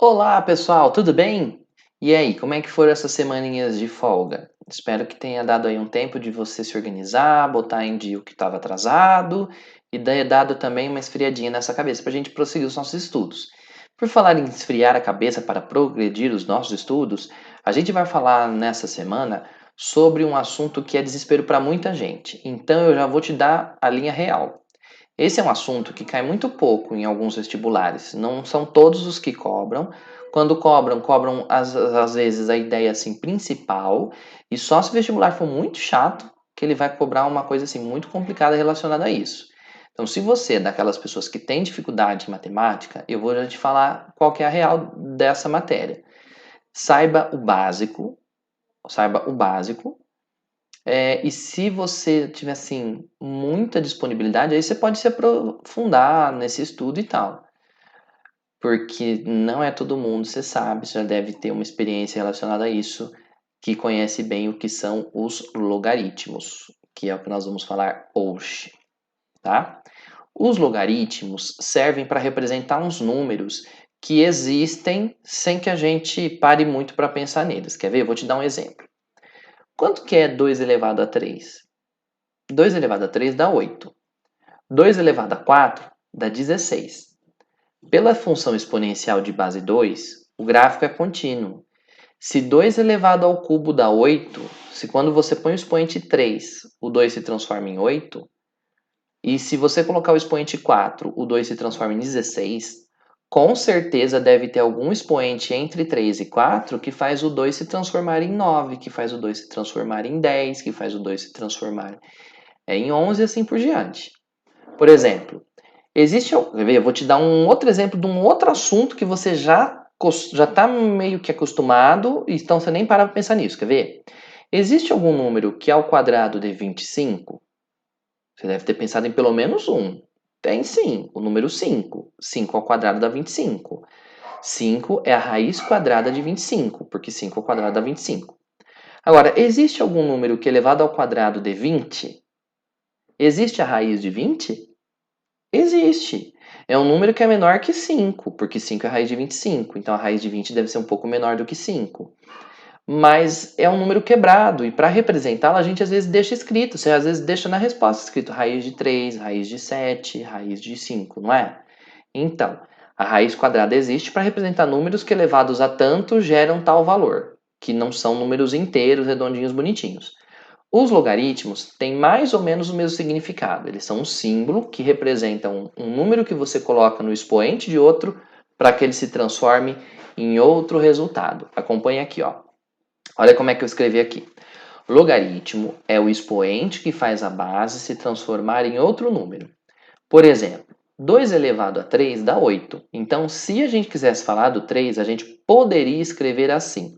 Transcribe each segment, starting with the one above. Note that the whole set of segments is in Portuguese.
Olá, pessoal, tudo bem? E aí, como é que foram essas semaninhas de folga? Espero que tenha dado aí um tempo de você se organizar, botar em dia o que estava atrasado e dado também uma esfriadinha nessa cabeça para a gente prosseguir os nossos estudos. Por falar em esfriar a cabeça para progredir os nossos estudos, a gente vai falar nessa semana sobre um assunto que é desespero para muita gente. Então eu já vou te dar a linha real. Esse é um assunto que cai muito pouco em alguns vestibulares. Não são todos os que cobram. Quando cobram, cobram às vezes a ideia assim principal. E só se o vestibular for muito chato, que ele vai cobrar uma coisa assim muito complicada relacionada a isso. Então, se você é daquelas pessoas que tem dificuldade em matemática, eu vou já te falar qual que é a real dessa matéria. Saiba o básico, saiba o básico, e se você tiver, assim, muita disponibilidade, aí você pode se aprofundar nesse estudo e tal. Porque não é todo mundo, você sabe, você já deve ter uma experiência relacionada a isso, que conhece bem o que são os logaritmos, que é o que nós vamos falar hoje, tá? Os logaritmos servem para representar uns números que existem sem que a gente pare muito para pensar neles. Quer ver? Eu vou te dar um exemplo. Quanto que é 2 elevado a 3? 2 elevado a 3 dá 8. 2 elevado a 4 dá 16. Pela função exponencial de base 2, o gráfico é contínuo. Se 2 elevado ao cubo dá 8, se quando você põe o expoente 3, o 2 se transforma em 8, e se você colocar o expoente 4, o 2 se transforma em 16, com certeza deve ter algum expoente entre 3 e 4 que faz o 2 se transformar em 9, que faz o 2 se transformar em 10, que faz o 2 se transformar em 11 e assim por diante. Por exemplo, eu vou te dar um outro exemplo de um outro assunto que você já está meio que acostumado, então você nem para para pensar nisso, quer ver? Existe algum número que ao quadrado dê 25? Você deve ter pensado em pelo menos um. Tem sim, o número 5. 5 ao quadrado dá 25. 5 é a raiz quadrada de 25, porque 5 ao quadrado dá 25. Agora, existe algum número que elevado ao quadrado dê 20? Existe a raiz de 20? Existe. É um número que é menor que 5, porque 5 é a raiz de 25. Então a raiz de 20 deve ser um pouco menor do que 5. Mas é um número quebrado, e para representá-lo a gente às vezes deixa escrito. Você às vezes deixa na resposta escrito raiz de 3, raiz de 7, raiz de 5, não é? Então, a raiz quadrada existe para representar números que elevados a tanto geram tal valor, que não são números inteiros, redondinhos, bonitinhos. Os logaritmos têm mais ou menos o mesmo significado. Eles são um símbolo que representa um número que você coloca no expoente de outro para que ele se transforme em outro resultado. Acompanhe aqui, ó. Olha como é que eu escrevi aqui. Logaritmo é o expoente que faz a base se transformar em outro número. Por exemplo, 2 elevado a 3 dá 8. Então, se a gente quisesse falar do 3, a gente poderia escrever assim.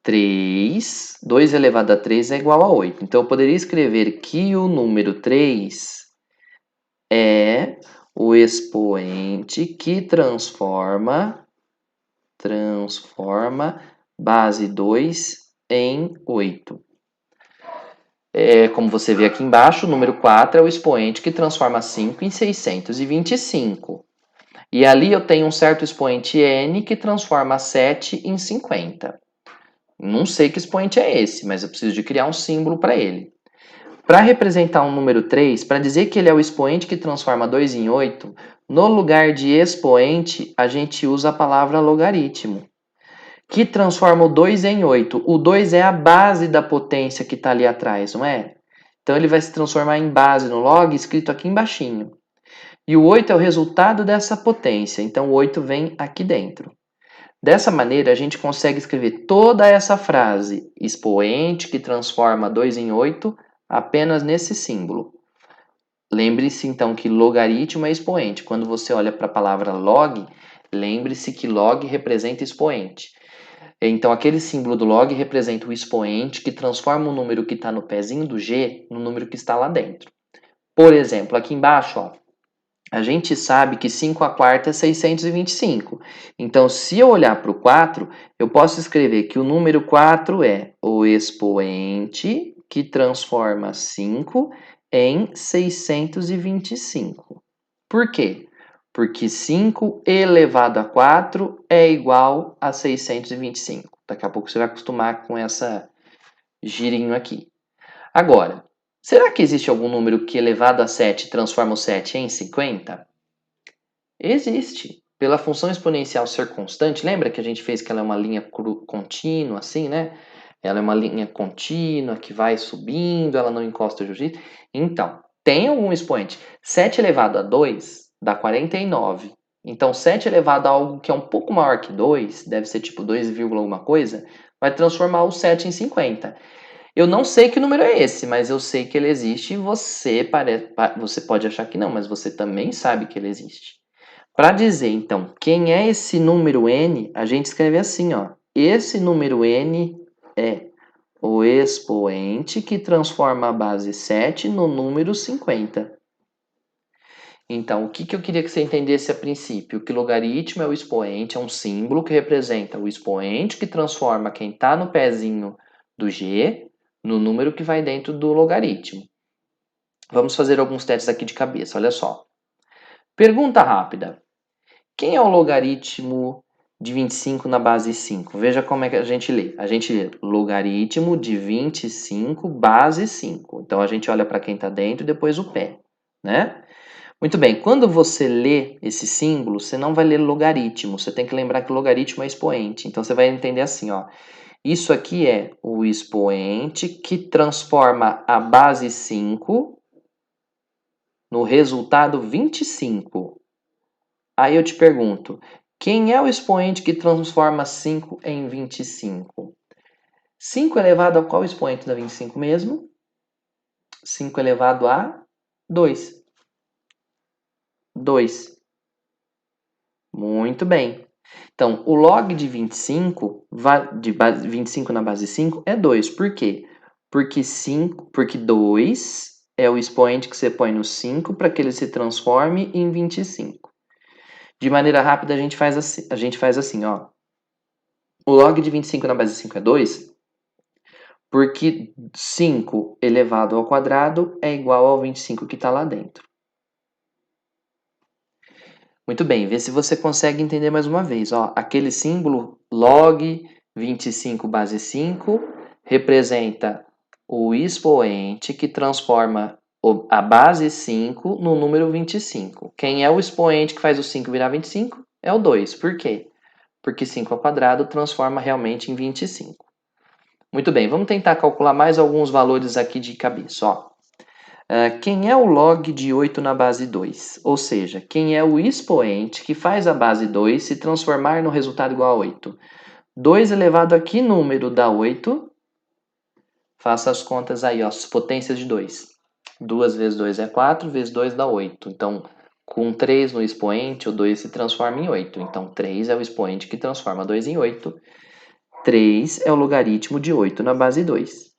3, 2 elevado a 3 é igual a 8. Então, eu poderia escrever que o número 3 é o expoente que transforma base 2 em 8. Como você vê aqui embaixo, o número 4 é o expoente que transforma 5 em 625. E ali eu tenho um certo expoente n que transforma 7 em 50. Não sei que expoente é esse, mas eu preciso de criar um símbolo para ele. Para representar um número 3, para dizer que ele é o expoente que transforma 2 em 8, no lugar de expoente, a gente usa a palavra logaritmo, que transforma o 2 em 8. O 2 é a base da potência que está ali atrás, não é? Então ele vai se transformar em base no log, escrito aqui embaixinho. E o 8 é o resultado dessa potência, então o 8 vem aqui dentro. Dessa maneira, a gente consegue escrever toda essa frase, expoente que transforma 2 em 8, apenas nesse símbolo. Lembre-se então que logaritmo é expoente. Quando você olha para a palavra log, lembre-se que log representa expoente. Então, aquele símbolo do log representa o expoente que transforma o número que está no pezinho do G no número que está lá dentro. Por exemplo, aqui embaixo, ó, a gente sabe que 5 a quarta é 625. Então, se eu olhar para o 4, eu posso escrever que o número 4 é o expoente que transforma 5 em 625. Por quê? Porque 5 elevado a 4 é igual a 625. Daqui a pouco você vai acostumar com essa girinho aqui. Agora, será que existe algum número que elevado a 7 transforma o 7 em 50? Existe. Pela função exponencial ser constante, lembra que a gente fez que ela é uma linha contínua, assim, né? Ela é uma linha contínua que vai subindo, ela não encosta o jiu-jitsu. Então, tem algum expoente. 7 elevado a 2 dá 49. Então, 7 elevado a algo que é um pouco maior que 2, deve ser tipo 2, alguma coisa, vai transformar o 7 em 50. Eu não sei que número é esse, mas eu sei que ele existe e você pode achar que não, mas você também sabe que ele existe. Para dizer, então, quem é esse número n, a gente escreve assim, ó. Esse número n é o expoente que transforma a base 7 no número 50. Então, o que eu queria que você entendesse a princípio? Que logaritmo é o expoente, é um símbolo que representa o expoente que transforma quem está no pezinho do g no número que vai dentro do logaritmo. Vamos fazer alguns testes aqui de cabeça, olha só. Pergunta rápida. Quem é o logaritmo de 25 na base 5? Veja como é que a gente lê. A gente lê logaritmo de 25 base 5. Então, a gente olha para quem está dentro e depois o pé, né? Muito bem, quando você lê esse símbolo, você não vai ler logaritmo. Você tem que lembrar que logaritmo é expoente. Então, você vai entender assim, ó. Isso aqui é o expoente que transforma a base 5 no resultado 25. Aí eu te pergunto, quem é o expoente que transforma 5 em 25? 5 elevado a qual expoente da 25 mesmo? 5 elevado a 2. 2. Muito bem. Então, o log de 25, de 25 na base 5 é 2. Por quê? Porque 2 é o expoente que você põe no 5 para que ele se transforme em 25. De maneira rápida, a gente faz assim, ó. O log de 25 na base 5 é 2, porque 5 elevado ao quadrado é igual ao 25 que está lá dentro. Muito bem, vê se você consegue entender mais uma vez. Ó, aquele símbolo log 25 base 5 representa o expoente que transforma a base 5 no número 25. Quem é o expoente que faz o 5 virar 25? É o 2. Por quê? Porque 5 ao quadrado transforma realmente em 25. Muito bem, vamos tentar calcular mais alguns valores aqui de cabeça. Ó. Quem é o log de 8 na base 2? Ou seja, quem é o expoente que faz a base 2 se transformar no resultado igual a 8? 2 elevado a que número dá 8? Faça as contas aí, ó, as potências de 2. 2 vezes 2 é 4, vezes 2 dá 8. Então, com 3 no expoente, o 2 se transforma em 8. Então, 3 é o expoente que transforma 2 em 8. 3 é o logaritmo de 8 na base 2.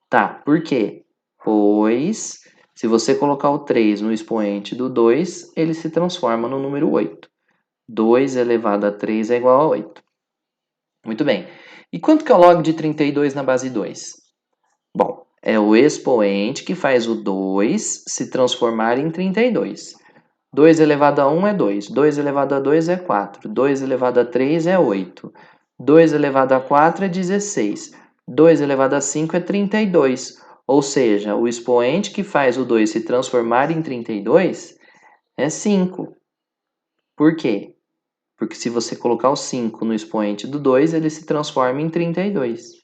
Tá, por quê? Pois, se você colocar o 3 no expoente do 2, ele se transforma no número 8. 2 elevado a 3 é igual a 8. Muito bem. E quanto que é o log de 32 na base 2? Bom, é o expoente que faz o 2 se transformar em 32. 2 elevado a 1 é 2. 2 elevado a 2 é 4. 2 elevado a 3 é 8. 2 elevado a 4 é 16. 2 elevado a 5 é 32. Ou seja, o expoente que faz o 2 se transformar em 32 é 5. Por quê? Porque se você colocar o 5 no expoente do 2, ele se transforma em 32.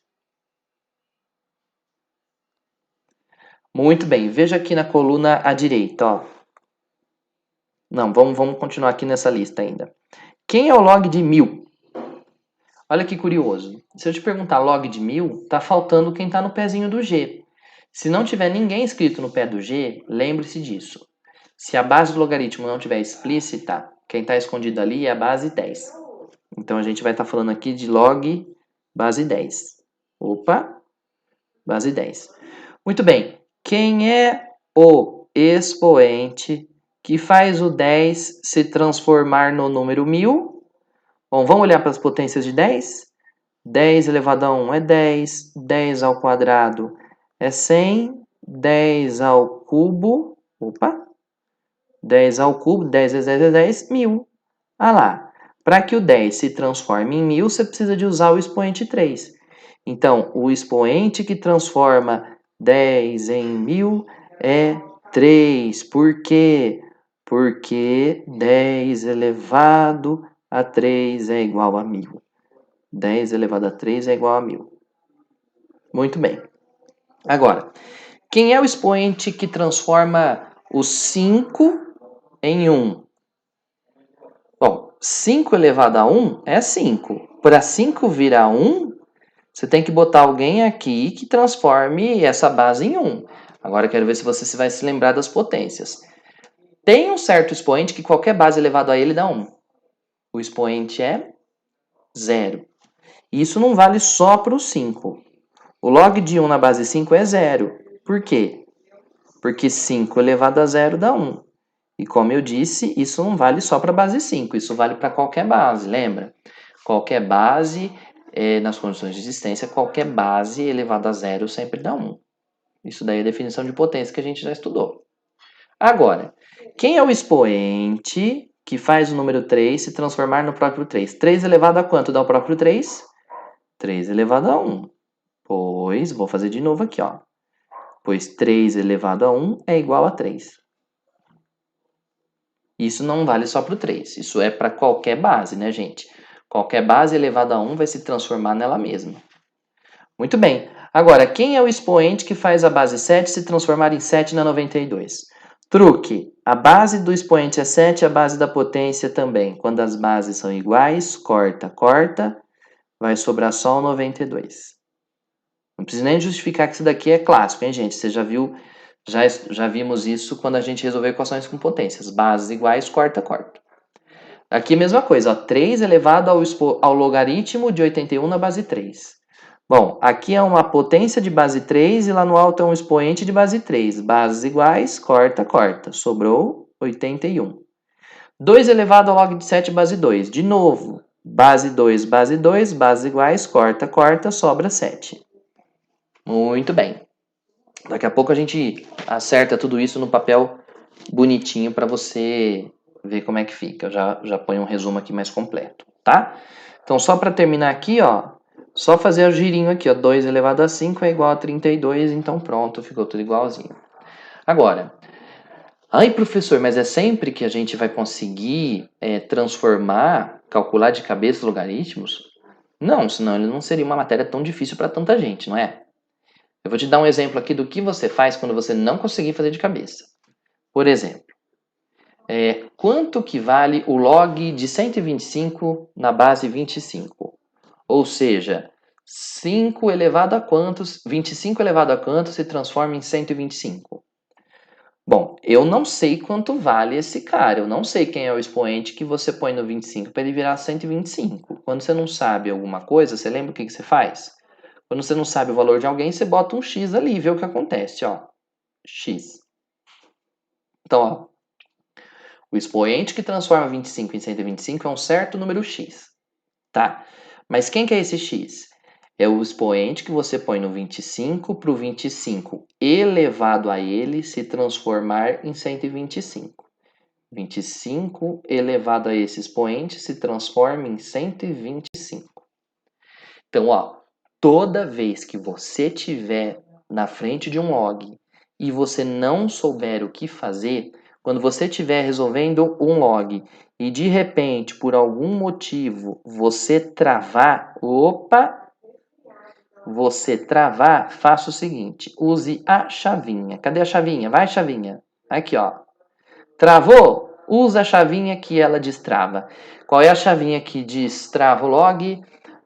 Muito bem, veja aqui na coluna à direita, ó. Não, vamos continuar aqui nessa lista ainda. Quem é o log de 1000? Olha que curioso. Se eu te perguntar log de 1000, tá faltando quem está no pezinho do G. Se não tiver ninguém escrito no pé do G, lembre-se disso. Se a base do logaritmo não tiver explícita, quem está escondido ali é a base 10. Então, a gente vai estar falando aqui de log base 10. Opa, base 10. Muito bem. Quem é o expoente que faz o 10 se transformar no número 1000? Bom, vamos olhar para as potências de 10? 10 elevado a 1 é 10, 10 ao quadrado é 100, 10 ao cubo, opa, 10 ao cubo, 10 vezes 10 é 10, 1000. Ah lá, para que o 10 se transforme em 1000, você precisa de usar o expoente 3. Então, o expoente que transforma 10 em 1000 é 3. Por quê? Porque 10 elevado a 3 é igual a 1000. 10 elevado a 3 é igual a 1000. Muito bem. Agora, quem é o expoente que transforma o 5 em 1? Bom, 5 elevado a 1 é 5. Para 5 virar 1, você tem que botar alguém aqui que transforme essa base em 1. Agora eu quero ver se você vai se lembrar das potências. Tem um certo expoente que qualquer base elevado a ele dá 1. O expoente é 0. Isso não vale só para o 5. O log de 1 na base 5 é 0. Por quê? Porque 5 elevado a 0 dá 1. E como eu disse, isso não vale só para a base 5, isso vale para qualquer base, lembra? Qualquer base, nas condições de existência, qualquer base elevada a 0 sempre dá 1. Isso daí é a definição de potência que a gente já estudou. Agora, quem é o expoente que faz o número 3 se transformar no próprio 3? 3 elevado a quanto dá o próprio 3? 3 elevado a 1. Pois, vou fazer de novo aqui, ó. Pois 3 elevado a 1 é igual a 3. Isso não vale só para o 3. Isso é para qualquer base, né, gente? Qualquer base elevada a 1 vai se transformar nela mesma. Muito bem. Agora, quem é o expoente que faz a base 7 se transformar em 7 na 92? Truque. A base do expoente é 7, a base da potência também. Quando as bases são iguais, corta, corta, vai sobrar só o 92. Não precisa nem justificar que isso daqui é clássico, hein, gente? Você já viu, já vimos isso quando a gente resolveu equações com potências. Bases iguais, corta, corta. Aqui a mesma coisa, ó, 3 elevado ao logaritmo de 81 na base 3. Bom, aqui é uma potência de base 3 e lá no alto é um expoente de base 3. Bases iguais, corta, corta. Sobrou 81. 2 elevado ao log de 7, base 2. De novo, base 2, bases iguais, corta, corta, sobra 7. Muito bem. Daqui a pouco a gente acerta tudo isso no papel bonitinho para você ver como é que fica. Eu já ponho um resumo aqui mais completo, tá? Então, só para terminar aqui, ó, só fazer o girinho aqui, ó, 2 elevado a 5 é igual a 32, então pronto, ficou tudo igualzinho. Agora, ai professor, mas é sempre que a gente vai conseguir transformar, calcular de cabeça logaritmos? Não, senão ele não seria uma matéria tão difícil para tanta gente, não é? Eu vou te dar um exemplo aqui do que você faz quando você não conseguir fazer de cabeça. Por exemplo, quanto que vale o log de 125 na base 25? Ou seja, 5 elevado a quantos? 25 elevado a quanto se transforma em 125? Bom, eu não sei quanto vale esse cara. Eu não sei quem é o expoente que você põe no 25 para ele virar 125. Quando você não sabe alguma coisa, você lembra o que você faz? Quando você não sabe o valor de alguém, você bota um X ali e vê o que acontece, ó. X. Então, ó, o expoente que transforma 25 em 125 é um certo número X, tá? Mas quem que é esse X? É o expoente que você põe no 25 para o 25 elevado a ele se transformar em 125. 25 elevado a esse expoente se transforma em 125. Então, ó, toda vez que você tiver na frente de um log e você não souber o que fazer, quando você estiver resolvendo um log e de repente, por algum motivo, você travar, faça o seguinte, use a chavinha. Cadê a chavinha? Vai, chavinha. Aqui, ó. Travou? Usa a chavinha que ela destrava. Qual é a chavinha que destrava o log?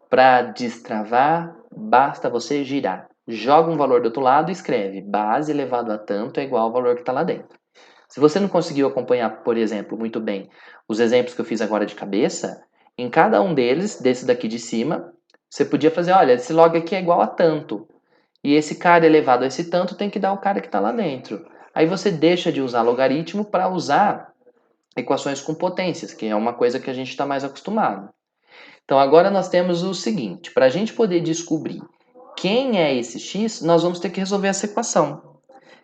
Para destravar, basta você girar. Joga um valor do outro lado e escreve base elevado a tanto é igual ao valor que está lá dentro. Se você não conseguiu acompanhar, por exemplo, muito bem os exemplos que eu fiz agora de cabeça, em cada um deles, desse daqui de cima, você podia fazer, olha, esse log aqui é igual a tanto. E esse cara elevado a esse tanto tem que dar o cara que está lá dentro. Aí você deixa de usar logaritmo para usar equações com potências, que é uma coisa que a gente está mais acostumado. Então agora nós temos o seguinte, para a gente poder descobrir quem é esse x, nós vamos ter que resolver essa equação.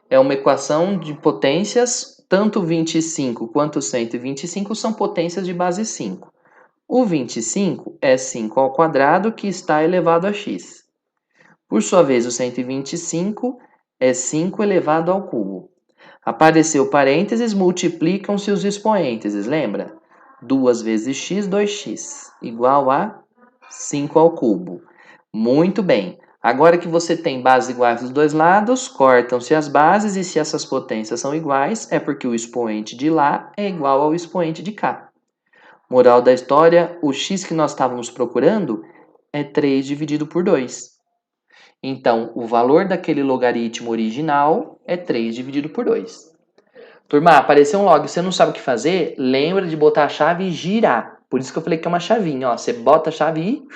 É uma equação de potências tanto 25 quanto 125 são potências de base 5. O 25 é 5 ao quadrado que está elevado a x. Por sua vez, o 125 é 5 elevado ao cubo. Apareceu parênteses, multiplicam-se os expoentes, lembra? 2 vezes x, 2x, igual a 5 ao cubo. Muito bem. Agora que você tem bases iguais dos dois lados, cortam-se as bases e se essas potências são iguais, é porque o expoente de lá é igual ao expoente de cá. Moral da história, o x que nós estávamos procurando é 3 dividido por 2. Então, o valor daquele logaritmo original é 3 dividido por 2. Turma, apareceu um log, você não sabe o que fazer? Lembra de botar a chave e girar. Por isso que eu falei que é uma chavinha, ó. Você bota a chave e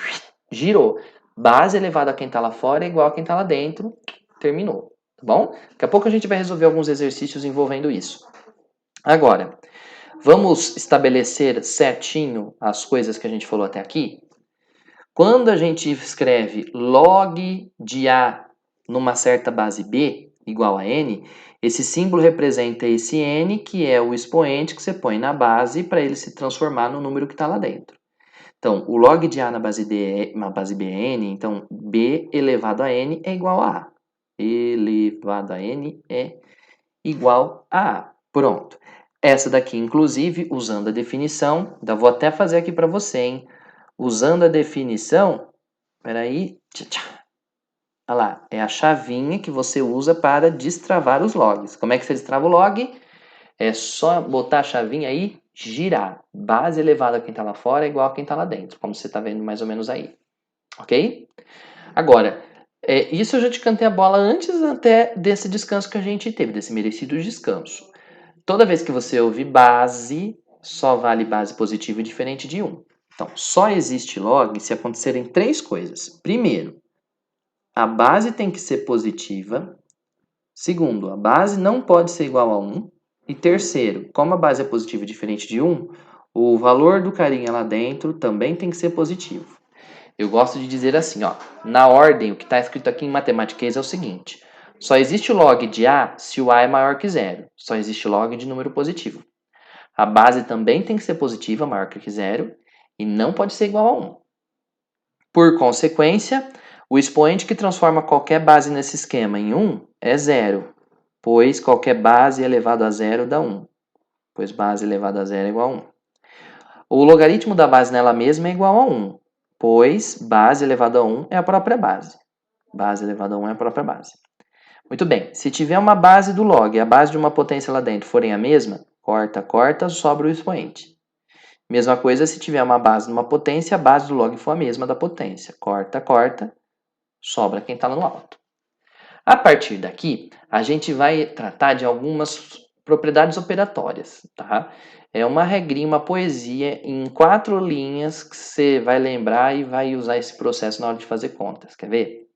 girou. Base elevada a quem está lá fora é igual a quem está lá dentro. Terminou, tá bom? Daqui a pouco a gente vai resolver alguns exercícios envolvendo isso. Agora, vamos estabelecer certinho as coisas que a gente falou até aqui? Quando a gente escreve log de A numa certa base B igual a N, esse símbolo representa esse N, que é o expoente que você põe na base para ele se transformar no número que está lá dentro. Então, o log de A na base B é N, então B elevado a N é igual a A. Elevado a N é igual a A. Pronto. Essa daqui, inclusive, usando a definição, vou até fazer aqui para você, hein? Usando a definição, peraí, olha lá, é a chavinha que você usa para destravar os logs. Como é que você destrava o log? É só botar a chavinha aí, girar. Base elevada a quem está lá fora é igual a quem está lá dentro, como você está vendo mais ou menos aí. Ok? Agora, isso eu já te cantei a bola antes até desse descanso que a gente teve, desse merecido descanso. Toda vez que você ouvir base, só vale base positiva e diferente de 1. Então, só existe log se acontecerem 3 coisas. Primeiro, a base tem que ser positiva. Segundo, a base não pode ser igual a 1. E terceiro, como a base é positiva e diferente de 1, o valor do carinha lá dentro também tem que ser positivo. Eu gosto de dizer assim, ó, na ordem, o que está escrito aqui em Mathematics é o seguinte: só existe log de A se o A é maior que 0. Só existe log de número positivo. A base também tem que ser positiva, maior que 0, e não pode ser igual a 1. Por consequência, o expoente que transforma qualquer base nesse esquema em 1 é 0, pois qualquer base elevado a 0 dá 1, pois base elevada a 0 é igual a 1. O logaritmo da base nela mesma é igual a 1, pois base elevada a 1 é a própria base. Base elevada a 1 é a própria base. Muito bem, se tiver uma base do log e a base de uma potência lá dentro forem a mesma, corta, corta, sobra o expoente. Mesma coisa se tiver uma base numa potência, a base do log for a mesma da potência. Corta, corta, sobra quem está lá no alto. A partir daqui, a gente vai tratar de algumas propriedades operatórias, tá? É uma regrinha, uma poesia em 4 linhas que você vai lembrar e vai usar esse processo na hora de fazer contas. Quer ver?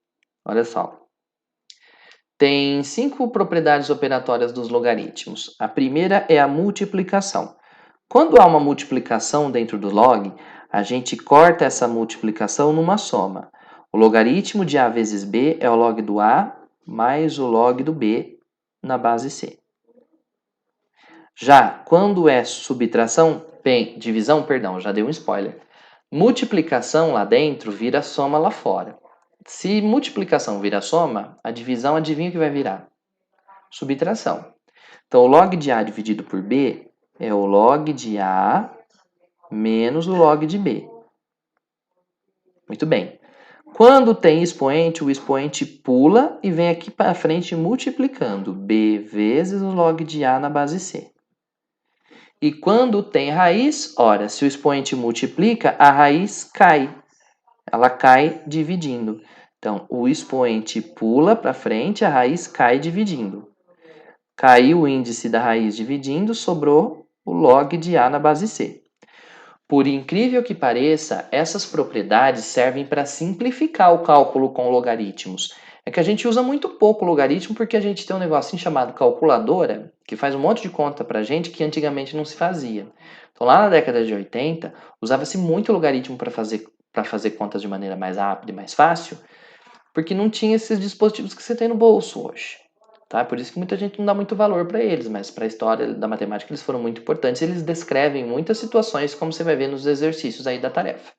Olha só. Tem 5 propriedades operatórias dos logaritmos. A primeira é a multiplicação. Quando há uma multiplicação dentro do log, a gente corta essa multiplicação numa soma. O logaritmo de A vezes B é o log do A mais o log do B na base C. Já quando é subtração, divisão, perdão, já dei um spoiler. Multiplicação lá dentro vira soma lá fora. Se multiplicação vira soma, a divisão, adivinha o que vai virar? Subtração. Então, o log de A dividido por B é o log de A menos o log de B. Muito bem. Quando tem expoente, o expoente pula e vem aqui para frente multiplicando B vezes o log de A na base C. E quando tem raiz, ora, se o expoente multiplica, a raiz cai. Ela cai dividindo. Então, o expoente pula para frente, a raiz cai dividindo. Caiu o índice da raiz dividindo, sobrou o log de A na base C. Por incrível que pareça, essas propriedades servem para simplificar o cálculo com logaritmos. É que a gente usa muito pouco logaritmo porque a gente tem um negocinho chamado calculadora, que faz um monte de conta para a gente que antigamente não se fazia. Então, lá na década de 80, usava-se muito logaritmo para fazer contas de maneira mais rápida e mais fácil, porque não tinha esses dispositivos que você tem no bolso hoje. Tá? Por isso que muita gente não dá muito valor para eles, mas para a história da matemática eles foram muito importantes. Eles descrevem muitas situações, como você vai ver nos exercícios aí da tarefa.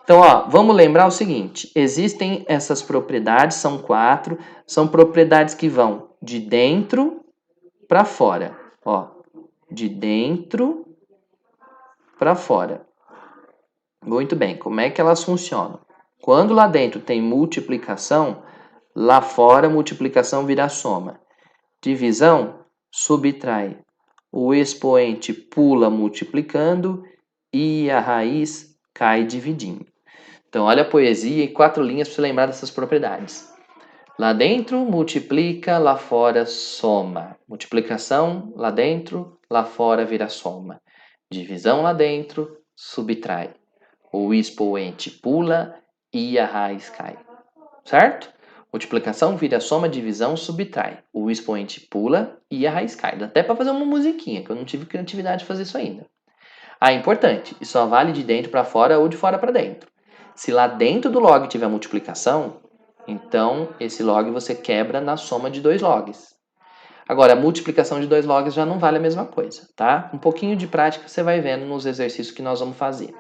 Então, ó, vamos lembrar o seguinte: existem essas propriedades, são 4, são propriedades que vão de dentro para fora, ó, de dentro para fora. Muito bem, como é que elas funcionam? Quando lá dentro tem multiplicação, lá fora multiplicação vira soma. Divisão, subtrai. O expoente pula multiplicando e a raiz cai dividindo. Então, olha a poesia em 4 linhas para você lembrar dessas propriedades. Lá dentro, multiplica, lá fora, soma. Multiplicação, lá dentro, lá fora, vira soma. Divisão, lá dentro, subtrai. O expoente pula e a raiz cai. Certo? Multiplicação vira soma, divisão, subtrai. O expoente pula e a raiz cai. Dá até para fazer uma musiquinha, que eu não tive criatividade de fazer isso ainda. Ah, importante, isso só vale de dentro para fora ou de fora para dentro. Se lá dentro do log tiver multiplicação, então esse log você quebra na soma de 2 logs. Agora, a multiplicação de 2 logs já não vale a mesma coisa, tá? Um pouquinho de prática você vai vendo nos exercícios que nós vamos fazer.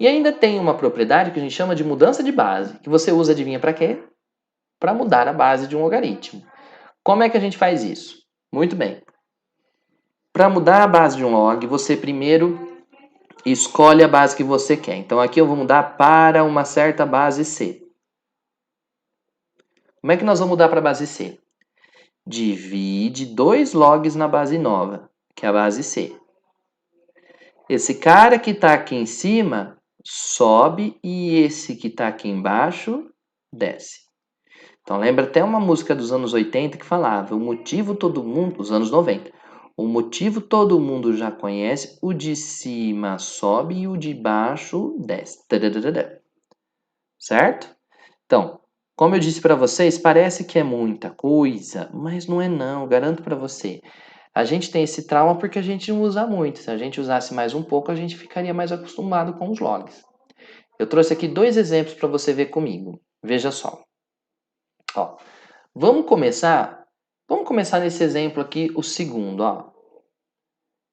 E ainda tem uma propriedade que a gente chama de mudança de base, que você usa, adivinha para quê? Para mudar a base de um logaritmo. Como é que a gente faz isso? Muito bem. Para mudar a base de um log, você primeiro escolhe a base que você quer. Então aqui eu vou mudar para uma certa base C. Como é que nós vamos mudar para a base C? Divide 2 logs na base nova, que é a base C. Esse cara que está aqui em cima sobe e esse que está aqui embaixo desce. Então lembra até uma música dos anos 80 que falava: o motivo todo mundo, os anos 90. O motivo todo mundo já conhece, o de cima sobe e o de baixo desce. Certo? Então, como eu disse para vocês, parece que é muita coisa, mas não é não, garanto para você. A gente tem esse trauma porque a gente não usa muito. Se a gente usasse mais um pouco, a gente ficaria mais acostumado com os logs. Eu trouxe aqui 2 exemplos para você ver comigo. Veja só. Ó, vamos começar nesse exemplo aqui, o segundo, ó.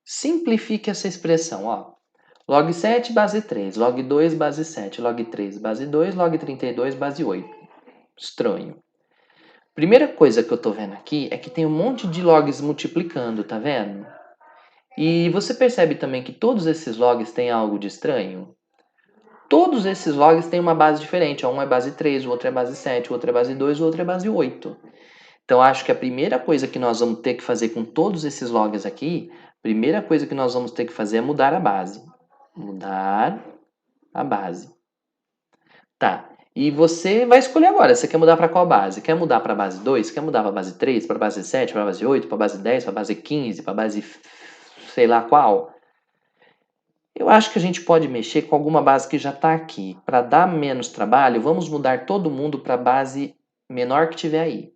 Simplifique essa expressão, ó. Log 7, base 3. Log 2, base 7. Log 3, base 2. Log 32, base 8. Estranho. Primeira coisa que eu tô vendo aqui é que tem um monte de logs multiplicando, tá vendo? E você percebe também que todos esses logs têm algo de estranho? Todos esses logs têm uma base diferente. Um é base 3, o outro é base 7, o outro é base 2, o outro é base 8. Então, acho que a primeira coisa que nós vamos ter que fazer com todos esses logs aqui, a primeira coisa que nós vamos ter que fazer é mudar a base. Mudar a base. Tá. E você vai escolher agora. Você quer mudar para qual base? Quer mudar para a base 2? Quer mudar para a base 3? Para a base 7? Para a base 8? Para a base 10? Para a base 15? Para a base sei lá qual? Eu acho que a gente pode mexer com alguma base que já está aqui. Para dar menos trabalho, vamos mudar todo mundo para a base menor que tiver aí.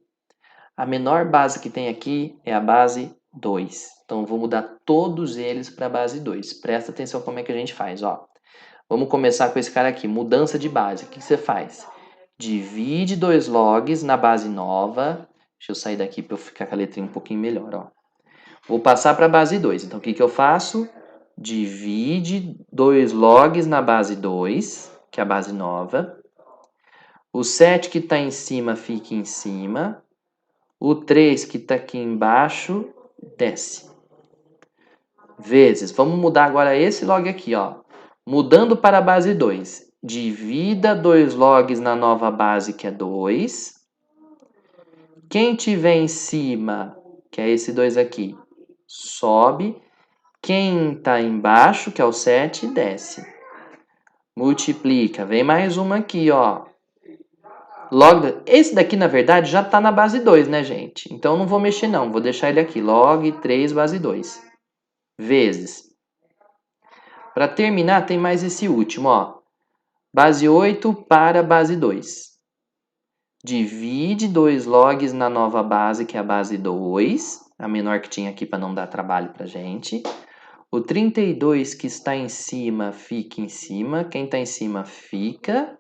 A menor base que tem aqui é a base 2. Então, vou mudar todos eles para a base 2. Presta atenção como é que a gente faz, ó. Vamos começar com esse cara aqui, mudança de base. O que você faz? Divide 2 logs na base nova. Deixa eu sair daqui para eu ficar com a letrinha um pouquinho melhor, ó. Vou passar para a base 2. Então, o que eu faço? Divide 2 logs na base 2, que é a base nova. O 7 que está em cima fica em cima. O 3 que está aqui embaixo desce. Vezes. Vamos mudar agora esse log aqui, ó. Mudando para a base 2. Divida 2 logs na nova base, que é 2. Quem tiver em cima, que é esse 2 aqui, sobe. Quem está embaixo, que é o 7, desce. Multiplica. Vem mais uma aqui, ó. Esse daqui, na verdade, já está na base 2, né, gente? Então, não vou mexer, não. Vou deixar ele aqui. Log 3, base 2. Vezes. Para terminar, tem mais esse último, ó. Base 8 para base 2. Divide 2 logs na nova base, que é a base 2. A menor que tinha aqui para não dar trabalho para gente. O 32 que está em cima, fica em cima. Quem está em cima, fica.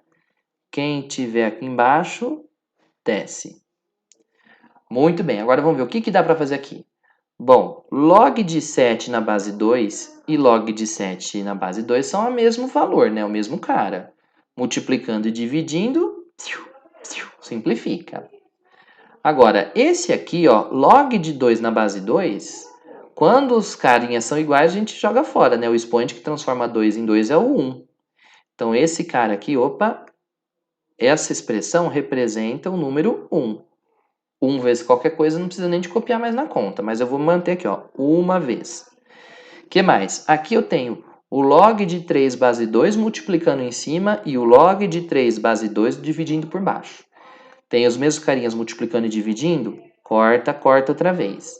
Quem tiver aqui embaixo, desce. Muito bem, agora vamos ver o que dá para fazer aqui. Bom, log de 7 na base 2 e log de 7 na base 2 são o mesmo valor, né? O mesmo cara. Multiplicando e dividindo, simplifica. Agora, esse aqui, ó, log de 2 na base 2, quando os carinhas são iguais, a gente joga fora, né? O expoente que transforma 2 em 2 é o 1. Então, esse cara aqui, opa, essa expressão representa o número 1. 1 vezes qualquer coisa, não precisa nem de copiar mais na conta, mas eu vou manter aqui, ó, uma vez. O que mais? Aqui eu tenho o log de 3 base 2 multiplicando em cima e o log de 3 base 2 dividindo por baixo. Tem os mesmos carinhas multiplicando e dividindo? Corta, corta outra vez.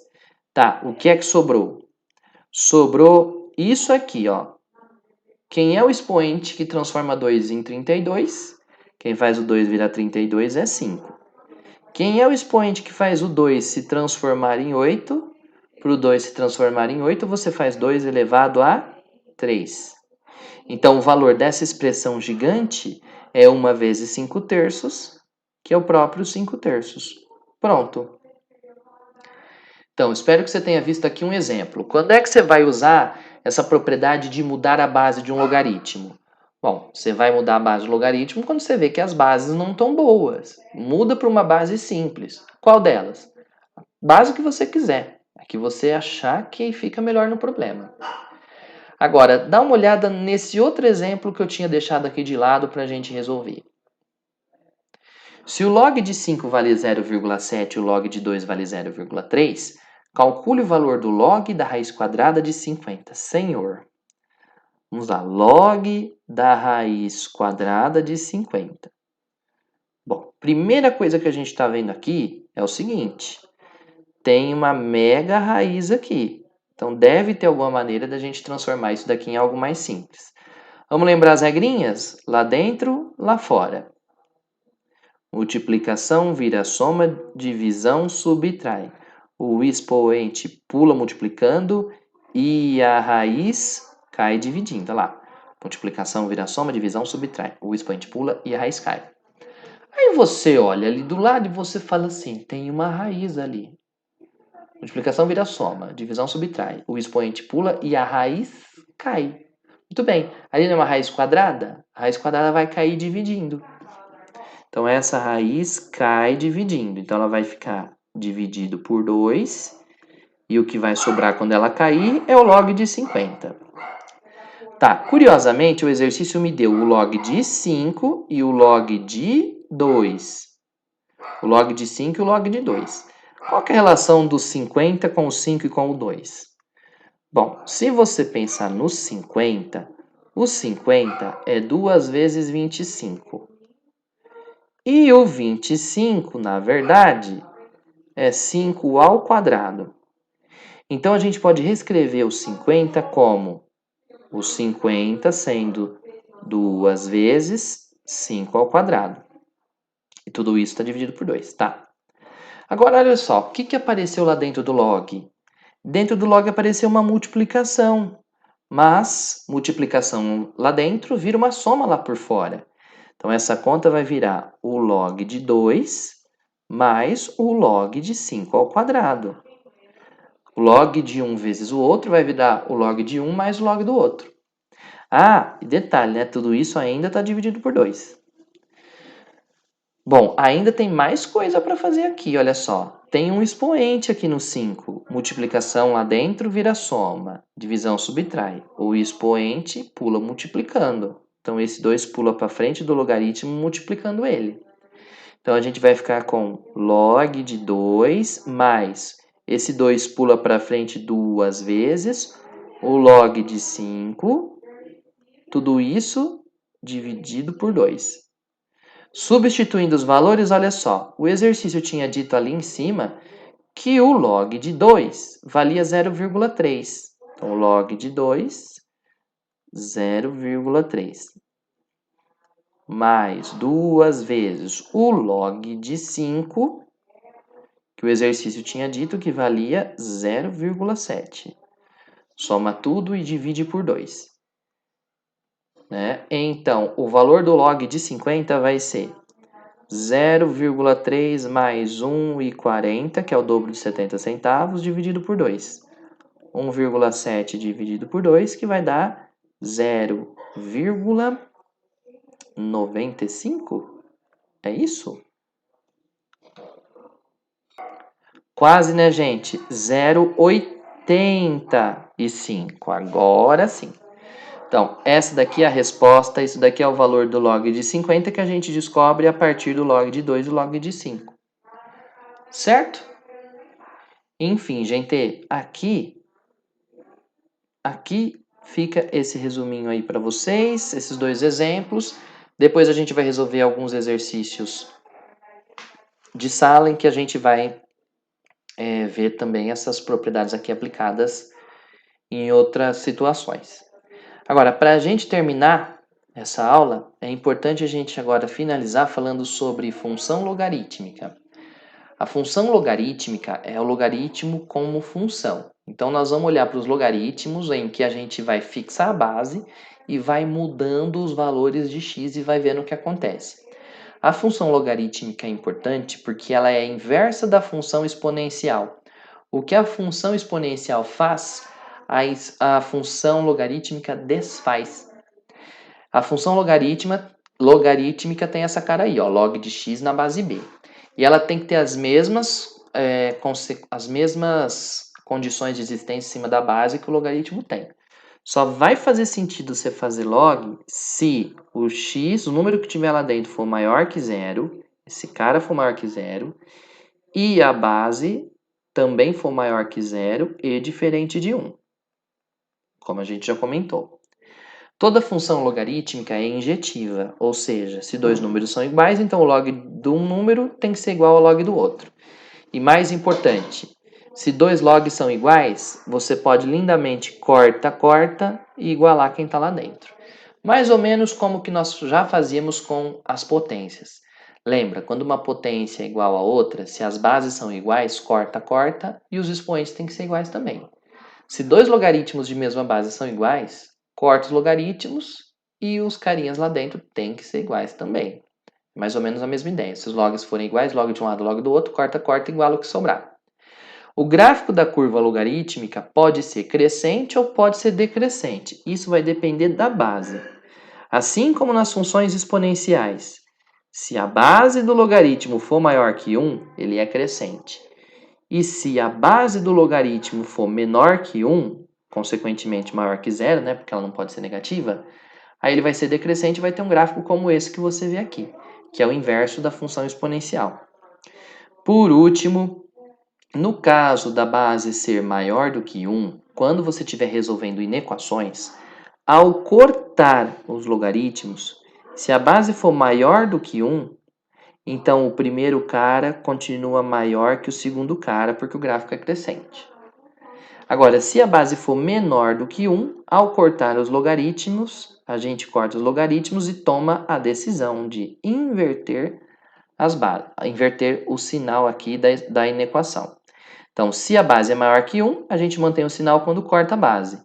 Tá, o que é que sobrou? Sobrou isso aqui, ó. Quem é o expoente que transforma 2 em 32? Quem faz o 2 virar 32 é 5. Quem é o expoente que faz o 2 se transformar em 8? Para o 2 se transformar em 8, você faz 2 elevado a 3. Então, o valor dessa expressão gigante é 1 vezes 5 terços, que é o próprio 5 terços. Pronto. Então, espero que você tenha visto aqui um exemplo. Quando é que você vai usar essa propriedade de mudar a base de um logaritmo? Bom, você vai mudar a base do logaritmo quando você vê que as bases não estão boas. Muda para uma base simples. Qual delas? Base que você quiser. A que você achar que fica melhor no problema. Agora, dá uma olhada nesse outro exemplo que eu tinha deixado aqui de lado para a gente resolver. Se o log de 5 vale 0,7 e o log de 2 vale 0,3, calcule o valor do log da raiz quadrada de 50. Senhor. Vamos lá. Log da raiz quadrada de 50. Bom, primeira coisa que a gente está vendo aqui é o seguinte. Tem uma mega raiz aqui. Então, deve ter alguma maneira da gente transformar isso daqui em algo mais simples. Vamos lembrar as regrinhas? Lá dentro, lá fora. Multiplicação vira soma, divisão subtrai. O expoente pula multiplicando e a raiz cai dividindo. Olha lá. Multiplicação vira soma, divisão subtrai. O expoente pula e a raiz cai. Aí você olha ali do lado e você fala assim, tem uma raiz ali. Multiplicação vira soma, divisão subtrai. O expoente pula e a raiz cai. Muito bem. Ali não é uma raiz quadrada? A raiz quadrada vai cair dividindo. Então, essa raiz cai dividindo. Então, ela vai ficar dividido por 2. E o que vai sobrar quando ela cair é o log de 50. Tá, curiosamente, o exercício me deu o log de 5 e o log de 2. O log de 5 e o log de 2. Qual que é a relação dos 50 com o 5 e com o 2? Bom, se você pensar no 50, o 50 é 2 vezes 25. E o 25, na verdade, é 5 ao quadrado. Então, a gente pode reescrever o 50 como o 50 sendo 2 vezes 5 ao quadrado. E tudo isso está dividido por 2, tá? Agora, olha só, o que apareceu lá dentro do log? Dentro do log apareceu uma multiplicação, mas multiplicação lá dentro vira uma soma lá por fora. Então, essa conta vai virar o log de 2 mais o log de 5 ao quadrado. O log de um vezes o outro vai virar o log de um mais o log do outro. Ah, e detalhe, né? Tudo isso ainda está dividido por 2. Bom, ainda tem mais coisa para fazer aqui, olha só. Tem um expoente aqui no 5. Multiplicação lá dentro vira soma. Divisão subtrai. O expoente pula multiplicando. Então, esse 2 pula para frente do logaritmo multiplicando ele. Então, a gente vai ficar com log de 2 mais esse 2 pula para frente 2 vezes o log de 5. Tudo isso dividido por 2. Substituindo os valores, olha só. O exercício tinha dito ali em cima que o log de 2 valia 0,3. Então, o log de 2, 0,3. Mais 2 vezes o log de 5, que o exercício tinha dito que valia 0,7. Soma tudo e divide por 2. Né? Então, o valor do log de 50 vai ser 0,3 mais 1,40, que é o dobro de 70 centavos, dividido por 2. 1,7 dividido por 2, que vai dar 0,95? É isso? Quase, né, gente? 0,85. Agora sim. Então, essa daqui é a resposta, isso daqui é o valor do log de 50 que a gente descobre a partir do log de 2 e log de 5. Certo? Enfim, gente, aqui fica esse resuminho aí para vocês, esses dois exemplos. Depois a gente vai resolver alguns exercícios de sala em que a gente vai ver também essas propriedades aqui aplicadas em outras situações. Agora, para a gente terminar essa aula, é importante a gente agora finalizar falando sobre função logarítmica. A função logarítmica é o logaritmo como função. Então, nós vamos olhar para os logaritmos em que a gente vai fixar a base e vai mudando os valores de x e vai vendo o que acontece. A função logarítmica é importante porque ela é a inversa da função exponencial. O que a função exponencial faz, a função logarítmica desfaz. A função logarítmica tem essa cara aí, ó, log de x na base b. E ela tem que ter as mesmas condições de existência em cima da base que o logaritmo tem. Só vai fazer sentido você fazer log se o x, o número que tiver lá dentro, for maior que zero, esse cara for maior que zero, e a base também for maior que zero e diferente de 1, como a gente já comentou. Toda função logarítmica é injetiva, ou seja, se dois números são iguais, então o log de um número tem que ser igual ao log do outro. E mais importante, se dois logs são iguais, você pode lindamente corta e igualar quem está lá dentro. Mais ou menos como que nós já fazíamos com as potências. Lembra, quando uma potência é igual a outra, se as bases são iguais, corta e os expoentes têm que ser iguais também. Se dois logaritmos de mesma base são iguais, corta os logaritmos e os carinhas lá dentro têm que ser iguais também. Mais ou menos a mesma ideia. Se os logs forem iguais, log de um lado, log do outro, corta, iguala o que sobrar. O gráfico da curva logarítmica pode ser crescente ou pode ser decrescente. Isso vai depender da base. Assim como nas funções exponenciais. Se a base do logaritmo for maior que 1, ele é crescente. E se a base do logaritmo for menor que 1, consequentemente maior que 0, né, porque ela não pode ser negativa, aí ele vai ser decrescente e vai ter um gráfico como esse que você vê aqui, que é o inverso da função exponencial. Por último, no caso da base ser maior do que 1, quando você estiver resolvendo inequações, ao cortar os logaritmos, se a base for maior do que 1, então o primeiro cara continua maior que o segundo cara, porque o gráfico é crescente. Agora, se a base for menor do que 1, ao cortar os logaritmos, a gente corta os logaritmos e toma a decisão de inverter inverter o sinal aqui da inequação. Então, se a base é maior que 1, a gente mantém o sinal quando corta a base.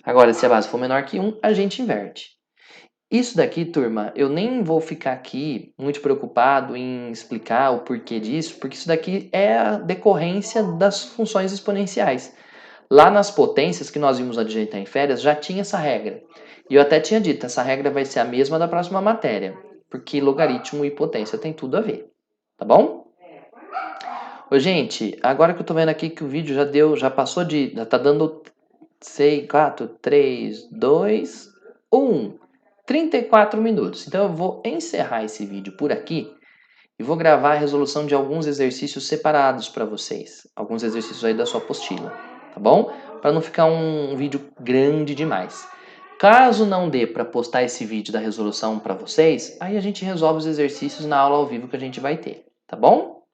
Agora, se a base for menor que 1, a gente inverte. Isso daqui, turma, eu nem vou ficar aqui muito preocupado em explicar o porquê disso, porque isso daqui é a decorrência das funções exponenciais. Lá nas potências que nós vimos a digeitar em férias, já tinha essa regra. E eu até tinha dito, essa regra vai ser a mesma da próxima matéria, porque logaritmo e potência tem tudo a ver, tá bom? Ô, gente, agora que eu tô vendo aqui que o vídeo já passou já tá dando 6, 4, 3, 2, 1, 34 minutos. Então eu vou encerrar esse vídeo por aqui e vou gravar a resolução de alguns exercícios separados para vocês. Alguns exercícios aí da sua apostila, tá bom? Para não ficar um vídeo grande demais. Caso não dê para postar esse vídeo da resolução para vocês, aí a gente resolve os exercícios na aula ao vivo que a gente vai ter, tá bom?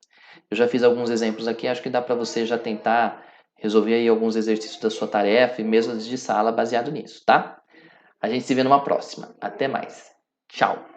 Eu já fiz alguns exemplos aqui, acho que dá para você já tentar resolver aí alguns exercícios da sua tarefa e mesas de sala baseado nisso, tá? A gente se vê numa próxima. Até mais. Tchau!